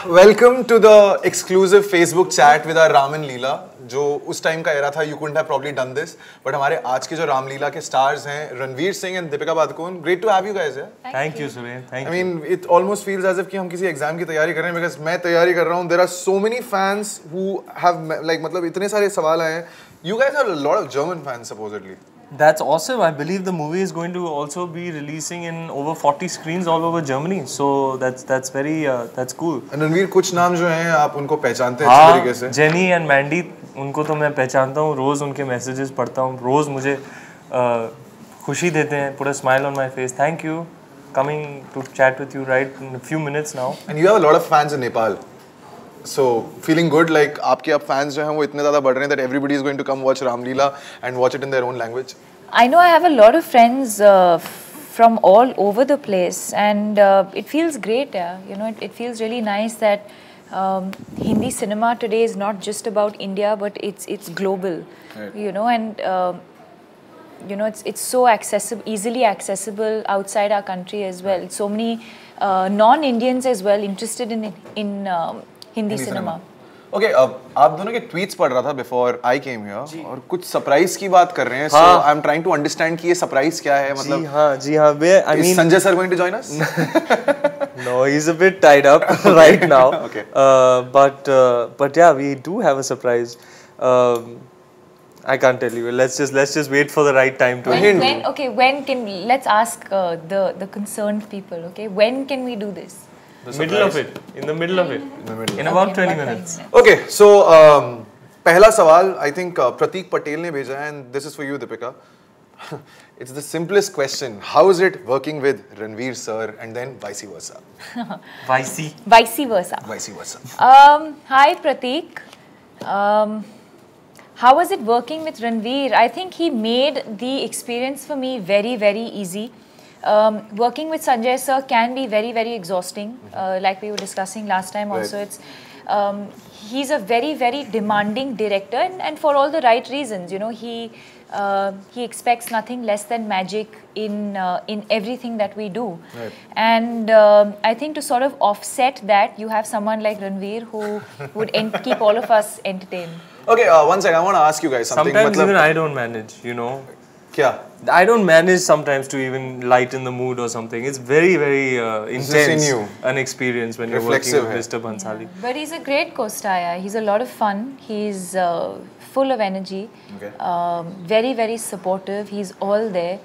Welcome to the exclusive Facebook chat with our RamLeela. जो उस time का era था, you couldn't have probably done this. But हमारे आज के जो RamLeela के stars हैं, Ranveer Singh and Deepika Padukone. Great to have you guys here. Thank you, Suren. Thank you. I mean, it almost feels as if कि हम किसी exam की तैयारी कर रहे हैं because मैं तैयारी कर रहा हूँ. There are so many fans who have like मतलब इतने सारे सवाल आए हैं. You guys have a lot of German fans supposedly. That's awesome. I believe the movie is going to also be releasing in over 40 screens all over Germany. So that's very that's cool. And Ranveer कुछ नाम जो हैं आप उनको पहचानते हैं अच्छी तरीके से. जेनी and Mandy उनको तो मैं पहचानता हूँ. रोज उनके messages पढ़ता हूँ. रोज मुझे खुशी देते हैं. Put a smile on my face. Thank you. Coming to chat with you right in a few minutes now. And you have a lot of fans in Nepal. So feeling good like आपके अब fans जो हैं वो इतने ज़्यादा बढ़ रहे हैं that everybody is going to come watch RamLeela and watch it in their own language. I know I have a lot of friends from all over the place, and it feels great. Yeah, you know, it feels really nice that Hindi cinema today is not just about India, but it's global. Right. You know, and you know, it's so accessible, easily accessible outside our country as well. So many non-Indians as well interested in Hindi cinema. Okay, अब आप दोनों के tweets पढ़ रहा था before I came here और कुछ surprise की बात कर रहे हैं. So I'm trying to understand कि ये surprise क्या है मतलब. जी हाँ. I mean, is Sanjay sir going to join us? No, he's a bit tied up right now. Okay. But yeah, we do have a surprise. I can't tell you. Let's just wait for the right time to hint. When can we? Let's ask the concerned people. Okay, when can we do this? In the middle of it. In about 20 minutes. Okay, so पहला सवाल I think प्रतीक पटेल ने भेजा है and this is for you, Deepika. It's the simplest question. How is it working with Ranveer sir and then vice versa? Vice versa. Hi Prateek. How was it working with Ranveer? I think he made the experience for me very, very easy. Working with Sanjay sir can be very, very exhausting. Like we were discussing last time also, it's he's a very, very demanding director, and for all the right reasons. You know, he expects nothing less than magic in everything that we do. Right. And I think to sort of offset that, you have someone like Ranveer who would keep all of us entertained. Okay, one second. I want to ask you guys something. Sometimes even I don't manage, you know. क्या? I don't manage sometimes to even lighten the mood or something. It's very, very intense an experience when you're working with Mr. Bhansali. But he's a great co-star. Yeah. He's a lot of fun. He's full of energy. Okay. Very, very supportive. He's all there,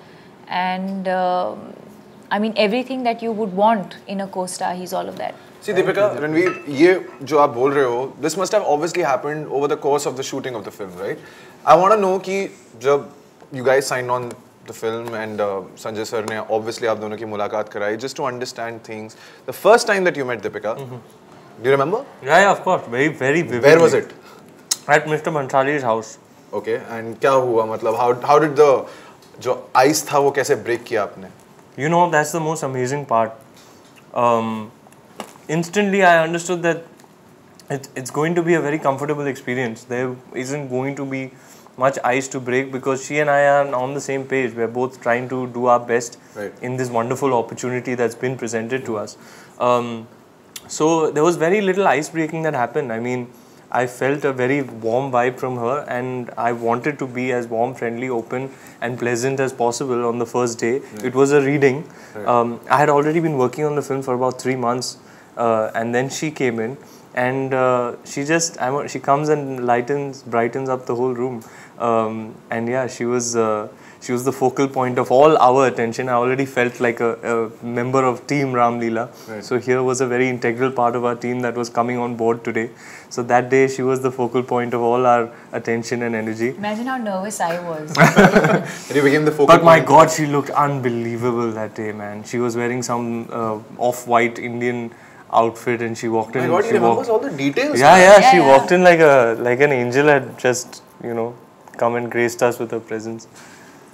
and I mean everything that you would want in a co-star. He's all of that. See, Deepika, Ranveer, ये जो आप बोल रहे हो, this must have obviously happened over the course of the shooting of the film, right? I want to know कि जब you guys signed on the film and Sanjay sir ने obviously आप दोनों की मुलाकात कराई just to understand things. The first time that you met Deepika, do you remember? Yeah, of course, very, very vividly. Where was it? At Mr. Bhansali's house. Okay, and क्या हुआ मतलब how did the जो ice था वो कैसे break किया आपने? You know, that's the most amazing part. Instantly, I understood that it's going to be a very comfortable experience. There isn't going to be much ice to break because she and I are on the same page. We're both trying to do our best in this wonderful opportunity that's been presented to us. So there was very little ice breaking that happened. I mean, I felt a very warm vibe from her, and I wanted to be as warm, friendly, open and pleasant as possible on the first day. It was a reading. I had already been working on the film for about 3 months, and then she came in, and she comes and brightens up the whole room. And yeah, she was the focal point of all our attention. I already felt like a member of Team RamLeela. Right. So here was a very integral part of our team that was coming on board today. So that day she was the focal point of all our attention and energy. Imagine how nervous I was. You became the focal point. But my point. God, she looked unbelievable that day, man. She was wearing some off-white Indian outfit, and she walked in. My God, you remember all the details? Yeah. She walked in like an angel had just, you know, come and graced us with her presence.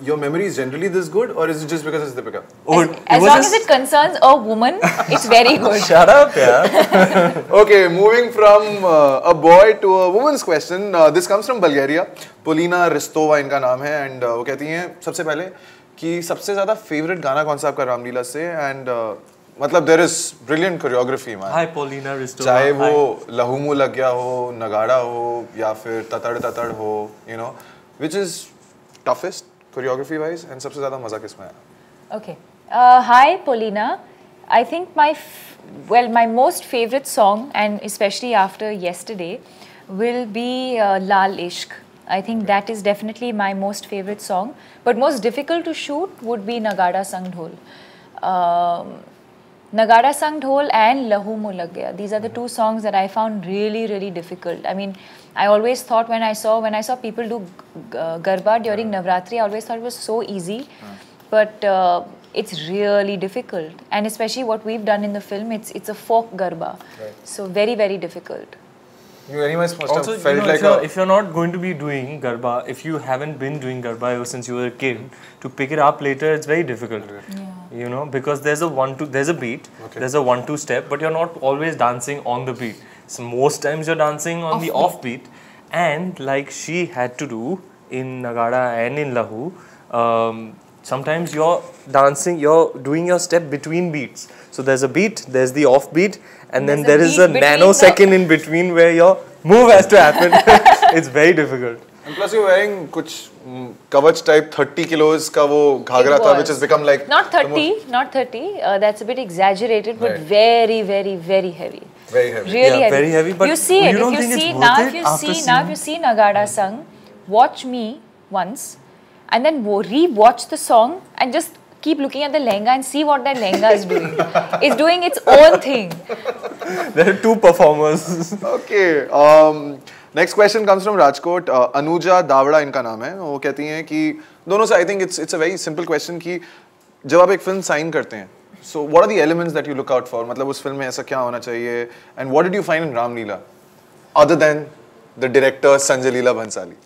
Your memory is generally this good, or is it just because it's Deepika? As long as it concerns a woman, it's very good. Shut up, yeah. Okay, moving from a boy to a woman's question. This comes from Bulgaria. Polina Ristova इनका नाम है, and वो कहती हैं सबसे पहले कि सबसे ज़्यादा favorite गाना कौन सा आपका रामलीला से, and मतलब there is brilliant choreography, man. Hi, Paulina Ristora. चाहे वो लहू मुँह लग गया हो, नगाड़ा हो, या फिर ततड़ ततड़ हो, you know, which is toughest choreography wise, and सबसे ज़्यादा मज़ा किसमें आया? Okay. Hi, Paulina. I think my most favorite song, and especially after yesterday, will be Lal Ishq. I think that is definitely my most favorite song. But most difficult to shoot would be Nagada Sang Dhol. Nagada Sang Dhol and Lahu Muh Lag Gaya. These are the two songs that I found really, really difficult. I mean, I always thought when I saw people do Garba during Navratri, I always thought it was so easy. But it's really difficult. And especially what we've done in the film, it's a folk Garba. Right. So very, very difficult. You anyways must Also, have felt like if you're not going to be doing Garba, if you haven't been doing Garba ever since you were a kid, to pick it up later, it's very difficult. Yeah. You know, because there's a beat, Okay. there's a 1-2 step, but you're not always dancing on the beat. So most times you're dancing on the offbeat, and like she had to do in Nagada and in Lahu, sometimes you're doing your step between beats. So there's a beat, there's the offbeat, and then there is a nanosecond in between where your move has to happen. It's very difficult. And plus you're wearing kuch kavach type 30 kilos ka wo ghagra tha, which has become like... Not 30, that's a bit exaggerated, but Right. very, very, very heavy. Very heavy. Really heavy. Very heavy, but you see it. you don't If you think it's see worth now, it if you after see now, if you see Nagada Sang, watch me once, and then re-watch the song and just keep looking at the lehenga and see what that lehenga is doing. It's doing its own thing. There are two performers. Okay. Next question comes from Rajkot. Anuja Davda इनका नाम है. वो कहती हैं कि दोनों से I think it's a very simple question कि जब आप एक फिल्म साइन करते हैं, so what are the elements that you look out for? मतलब उस फिल्म में ऐसा क्या होना चाहिए? And what did you find in RamLeela, other than the director Sanjay Leela Bhansali?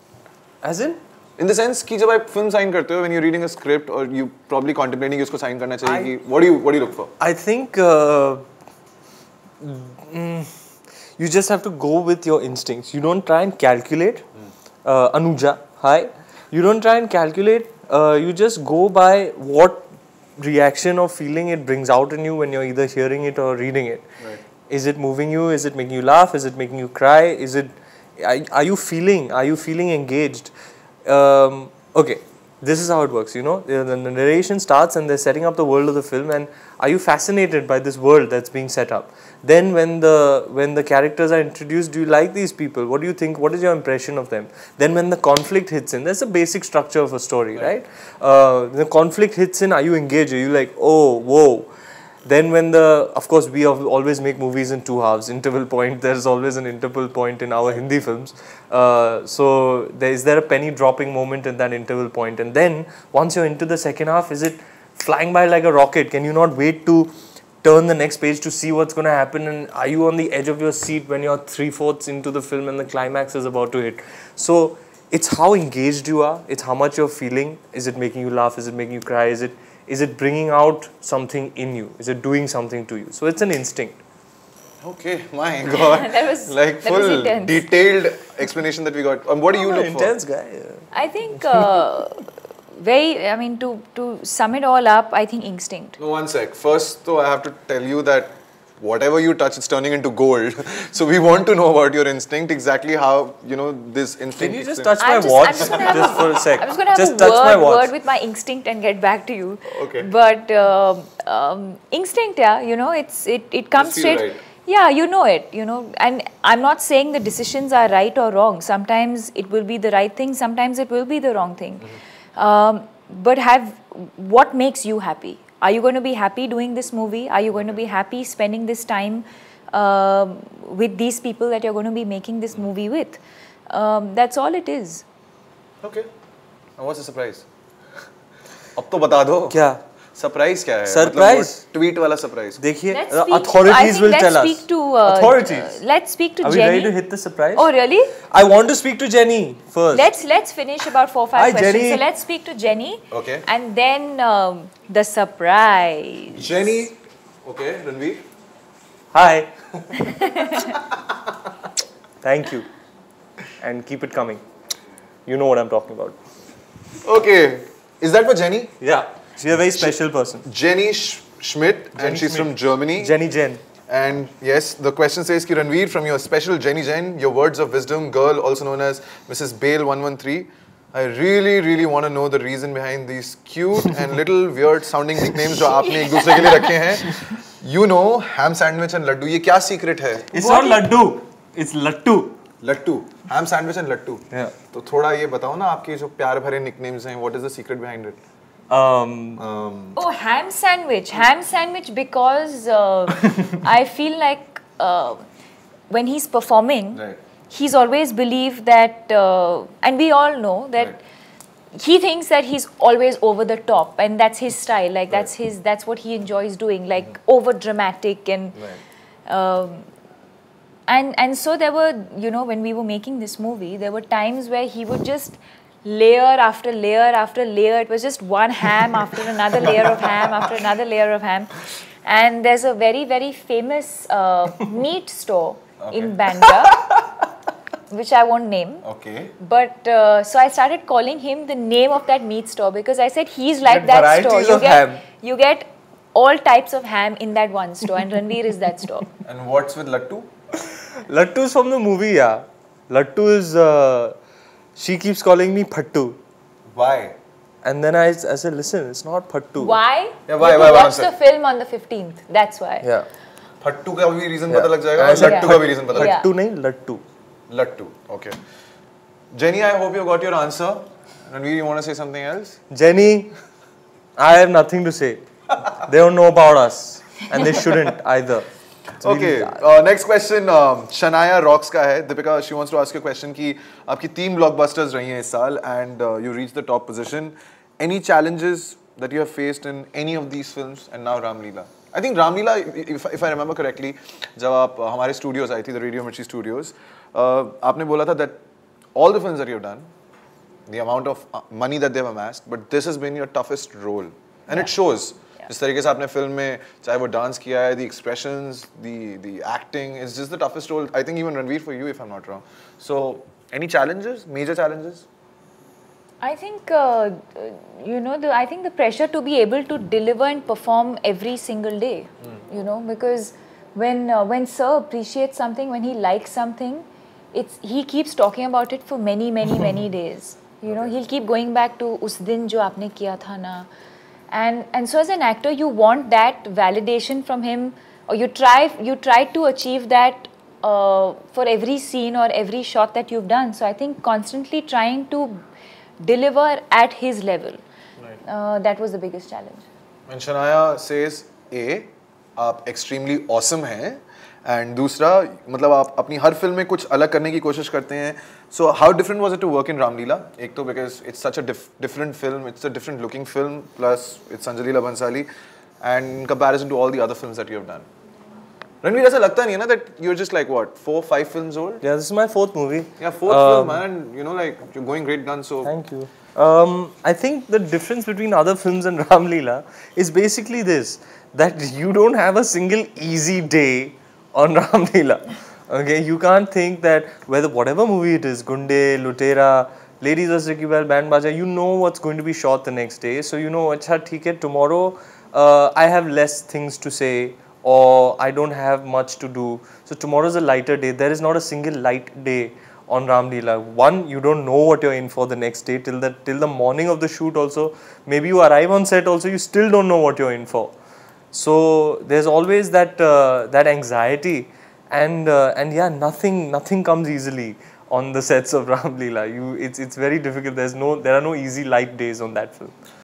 As in? In the sense कि जब आप फिल्म साइन करते हो, when you're reading a script or you probably contemplating कि उसको साइन करना चाहिए कि what do you look for? I think you just have to go with your instincts. You don't try and calculate. Anuja, hi. You don't try and calculate. You just go by what reaction or feeling it brings out in you when you're either hearing it or reading it. Right. Is it moving you? Is it making you laugh? Is it making you cry? Are you feeling engaged? Okay, this is how it works, you know. The narration starts and they're setting up the world of the film, and are you fascinated by this world that's being set up? Then when the characters are introduced, do you like these people? What do you think? What is your impression of them? Then when the conflict hits in, that's the basic structure of a story, right? The conflict hits in, are you engaged? Are you like, oh, whoa? Then when of course we always make movies in two halves, interval point, there's always an interval point in our Hindi films. So is there a penny dropping moment in that interval point? And then once you're into the second half, is it flying by like a rocket? Can you not wait to turn the next page to see what's going to happen? And are you on the edge of your seat when you're 3/4 into the film and the climax is about to hit? So it's how engaged you are, it's how much you're feeling. Is it making you laugh? Is it making you cry? Is it bringing out something in you? Is it doing something to you? So it's an instinct. Okay, my God. That was full intense. detailed explanation that we got. What do you look for? Intense guy. I think to sum it all up, I think instinct. No, one sec. First, though, I have to tell you that whatever you touch, it's turning into gold. So we want to know about your instinct, exactly how, this instinct... Can you just touch my watch just for a sec? I'm just going to have a word with my instinct and get back to you. Okay. But instinct, yeah, it comes Just feel straight. right. Yeah, you know it, and I'm not saying the decisions are right or wrong. Sometimes it will be the right thing, sometimes it will be the wrong thing. But what makes you happy? Are you going to be happy doing this movie? Are you going to be happy spending this time with these people that you're going to be making this movie with? That's all it is. Okay. Now what's the surprise? अब तो बता दो. क्या? Surprise क्या है? Surprise? Tweet वाला surprise. देखिए, authorities will tell us. Authorities. Let's speak to Are Jenny. Are we ready to hit the surprise? Oh, really? I want to speak to Jenny first. Let's finish about 4-5 Hi, questions. Jenny. So let's speak to Jenny. Okay. And then the surprise. Jenny. Okay, Ranveer. Hi. Thank you. And keep it coming. You know what I'm talking about. Okay. Is that for Jenny? Yeah. She's a very special person. Jenny Schmidt, and she's from Germany. Jenny Jen. And yes, the question says, ki Ranveer, from your special Jenny Jen, your words of wisdom, girl, also known as Mrs. Bale 113, I really, really want to know the reason behind these cute and little weird sounding nicknames जो आपने एक दूसरे के लिए रखे हैं. You know, ham sandwich and laddu. ये क्या secret है? It's not laddu. It's lattu. Lattu. Ham sandwich and lattu. Yeah. तो थोड़ा ये बताओ ना आपके जो प्यार भरे nicknames हैं. What is the secret behind it? Oh, ham sandwich. Ham sandwich because I feel like when he's performing, Right. he's always believed that, and we all know that he thinks that he's always over the top, and that's his style. Like that's what he enjoys doing, like over dramatic and. And so there were, you know, when we were making this movie, there were times where he would just layer after layer after layer. It was just one ham after another layer of ham after another layer of ham. And there's a very, very famous meat store in Bandra, which I won't name. Okay. But so I started calling him the name of that meat store because I said he's like Get that store. varieties of ham. You get all types of ham in that one store, and Ranveer is that store. And what's with lattu? Lattu is from the movie, yeah. Lattu is, she keeps calling me Phattu. Why? And then I said, listen, it's not Phattu. Why? Yeah, why? You Why? watch the film on the 15th. That's why. Yeah. Phattu का भी reason पता लग जाएगा I और said lattu का भी reason पता लग Yeah. Phattu nahi, Lattu. Lattu. Okay. Jenny, I hope you got your answer. Ranveer, you want to say something else? Jenny, I have nothing to say. They don't know about us. And they shouldn't either. Okay, next question, Shania Rocks का है. Deepika, she wants to ask you a question कि आपकी 3 blockbusters रही हैं इस साल and you reached the top position. Any challenges that you have faced in any of these films and now RamLeela? I think RamLeela, if I remember correctly, जब आप हमारे studios आई थी, the Radio Mirchi Studios, आपने बोला था that all the films that you've done, the amount of money that they've amassed, but this has been your toughest role. And it shows. जिस तरीके से आपने फिल्म में चाहे वो डांस किया है, the expressions, the acting, it's just the toughest role. I think even Ranveer for you, if I'm not wrong. So, any challenges, major challenges? I think, you know, I think the pressure to be able to deliver and perform every single day, you know, because when Sir appreciates something, when he likes something, he keeps talking about it for many, many, many days. You know, he'll keep going back to उस दिन जो आपने किया था ना. And so as an actor, you want that validation from him, or you try to achieve that for every scene or every shot that you've done. So I think constantly trying to deliver at his level, that was the biggest challenge. And Shania says, A, आप extremely awesome हैं, and दूसरा मतलब आप अपनी हर film में कुछ अलग करने की कोशिश करते हैं. So how different was it to work in RamLeela? एक तो because it's such a different film, it's a different looking film, plus it's Sanjay Leela Bhansali, and in comparison to all the other films that you have done. Ranveer, ऐसा लगता नहीं है ना that you're just like what, 4, 5 films old? Yeah, this is my 4th movie. Yeah, 4th film, man. You know, like you're going great guns. So Thank you. I think the difference between other films and RamLeela is basically this, that you don't have a single easy day on RamLeela. Okay, you can't think that whatever movie it is, Gunde, Lutera, Ladies vs. Ricky Bell, Band Baja, you know what's going to be shot the next day. So you know, acha, theek hai, tomorrow I have less things to say, or I don't have much to do. So tomorrow is a lighter day. There is not a single light day on RamLeela. One, you don't know what you're in for the next day till the morning of the shoot. Also, maybe you arrive on set. Also, you still don't know what you're in for. So there's always that anxiety, and yeah, nothing comes easily on the sets of RamLeela. It's very difficult. There are no easy light days on that film.